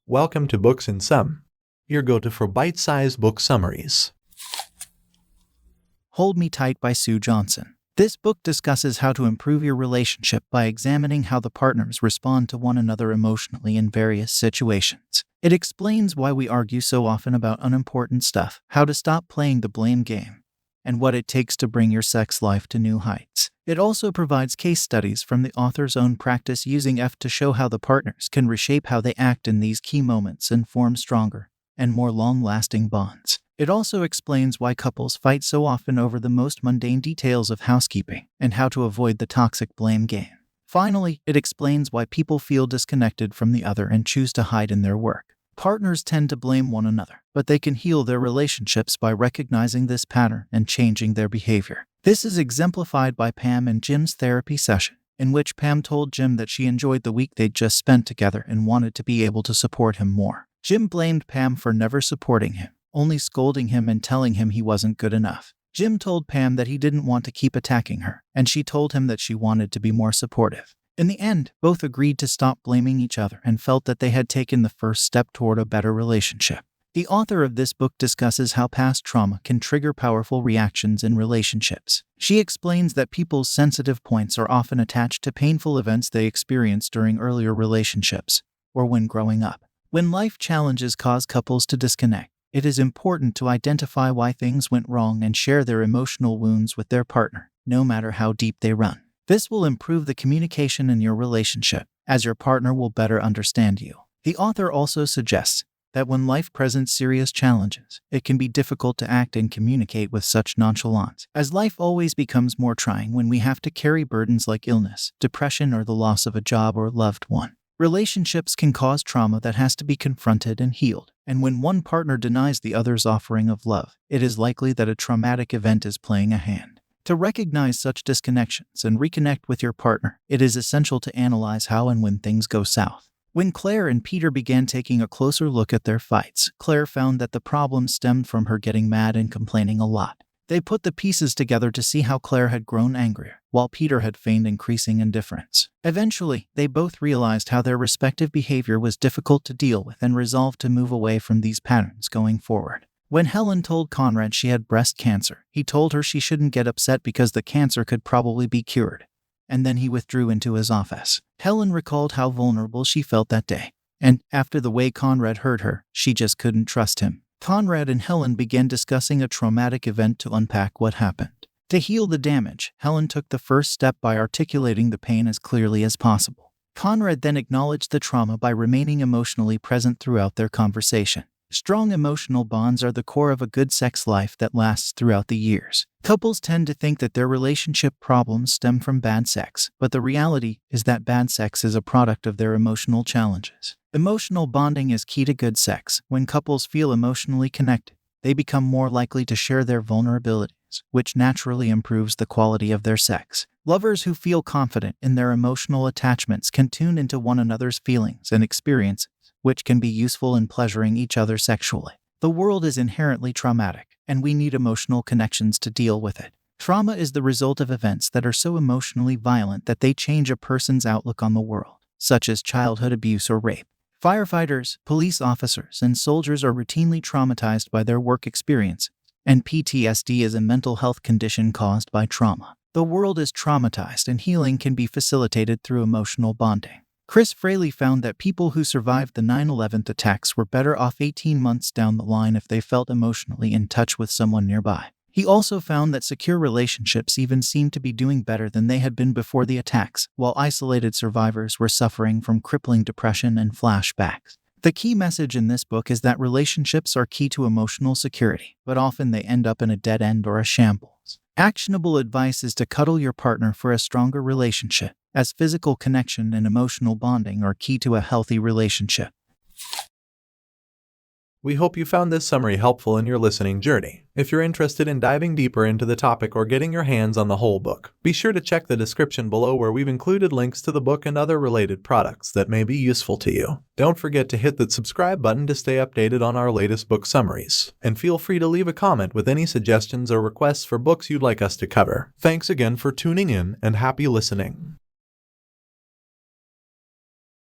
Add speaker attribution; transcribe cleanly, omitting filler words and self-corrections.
Speaker 1: Welcome to Books in Sum, your go-to for bite-sized book summaries.
Speaker 2: Hold Me Tight by Sue Johnson. This book discusses how to improve your relationship by examining how the partners respond to one another emotionally in various situations. It explains why we argue so often about unimportant stuff, how to stop playing the blame game, and what it takes to bring your sex life to new heights. It also provides case studies from the author's own practice using F to show how the partners can reshape how they act in these key moments and form stronger and more long-lasting bonds. It also explains why couples fight so often over the most mundane details of housekeeping and how to avoid the toxic blame game. Finally, it explains why people feel disconnected from the other and choose to hide in their work. Partners tend to blame one another, but they can heal their relationships by recognizing this pattern and changing their behavior. This is exemplified by Pam and Jim's therapy session, in which Pam told Jim that she enjoyed the week they'd just spent together and wanted to be able to support him more. Jim blamed Pam for never supporting him, only scolding him and telling him he wasn't good enough. Jim told Pam that he didn't want to keep attacking her, and she told him that she wanted to be more supportive. In the end, both agreed to stop blaming each other and felt that they had taken the first step toward a better relationship. The author of this book discusses how past trauma can trigger powerful reactions in relationships. She explains that people's sensitive points are often attached to painful events they experienced during earlier relationships or when growing up. When life challenges cause couples to disconnect, it is important to identify why things went wrong and share their emotional wounds with their partner, no matter how deep they run. This will improve the communication in your relationship, as your partner will better understand you. The author also suggests that when life presents serious challenges, it can be difficult to act and communicate with such nonchalance, as life always becomes more trying when we have to carry burdens like illness, depression, or the loss of a job or loved one. Relationships can cause trauma that has to be confronted and healed, and when one partner denies the other's offering of love, it is likely that a traumatic event is playing a hand. To recognize such disconnections and reconnect with your partner, it is essential to analyze how and when things go south. When Claire and Peter began taking a closer look at their fights, Claire found that the problem stemmed from her getting mad and complaining a lot. They put the pieces together to see how Claire had grown angrier, while Peter had feigned increasing indifference. Eventually, they both realized how their respective behavior was difficult to deal with and resolved to move away from these patterns going forward. When Helen told Conrad she had breast cancer, he told her she shouldn't get upset because the cancer could probably be cured. And then he withdrew into his office. Helen recalled how vulnerable she felt that day. And, after the way Conrad hurt her, she just couldn't trust him. Conrad and Helen began discussing a traumatic event to unpack what happened. To heal the damage, Helen took the first step by articulating the pain as clearly as possible. Conrad then acknowledged the trauma by remaining emotionally present throughout their conversation. Strong emotional bonds are the core of a good sex life that lasts throughout the years. Couples tend to think that their relationship problems stem from bad sex, but the reality is that bad sex is a product of their emotional challenges. Emotional bonding is key to good sex. When couples feel emotionally connected, they become more likely to share their vulnerabilities, which naturally improves the quality of their sex. Lovers who feel confident in their emotional attachments can tune into one another's feelings and experiences, which can be useful in pleasuring each other sexually. The world is inherently traumatic, and we need emotional connections to deal with it. Trauma is the result of events that are so emotionally violent that they change a person's outlook on the world, such as childhood abuse or rape. Firefighters, police officers, and soldiers are routinely traumatized by their work experiences, and PTSD is a mental health condition caused by trauma. The world is traumatized, and healing can be facilitated through emotional bonding. Chris Fraley found that people who survived the 9/11 attacks were better off 18 months down the line if they felt emotionally in touch with someone nearby. He also found that secure relationships even seemed to be doing better than they had been before the attacks, while isolated survivors were suffering from crippling depression and flashbacks. The key message in this book is that relationships are key to emotional security, but often they end up in a dead end or a shambles. Actionable advice is to cuddle your partner for a stronger relationship, as physical connection and emotional bonding are key to a healthy relationship.
Speaker 1: We hope you found this summary helpful in your listening journey. If you're interested in diving deeper into the topic or getting your hands on the whole book, be sure to check the description below where we've included links to the book and other related products that may be useful to you. Don't forget to hit that subscribe button to stay updated on our latest book summaries, and feel free to leave a comment with any suggestions or requests for books you'd like us to cover. Thanks again for tuning in, and happy listening.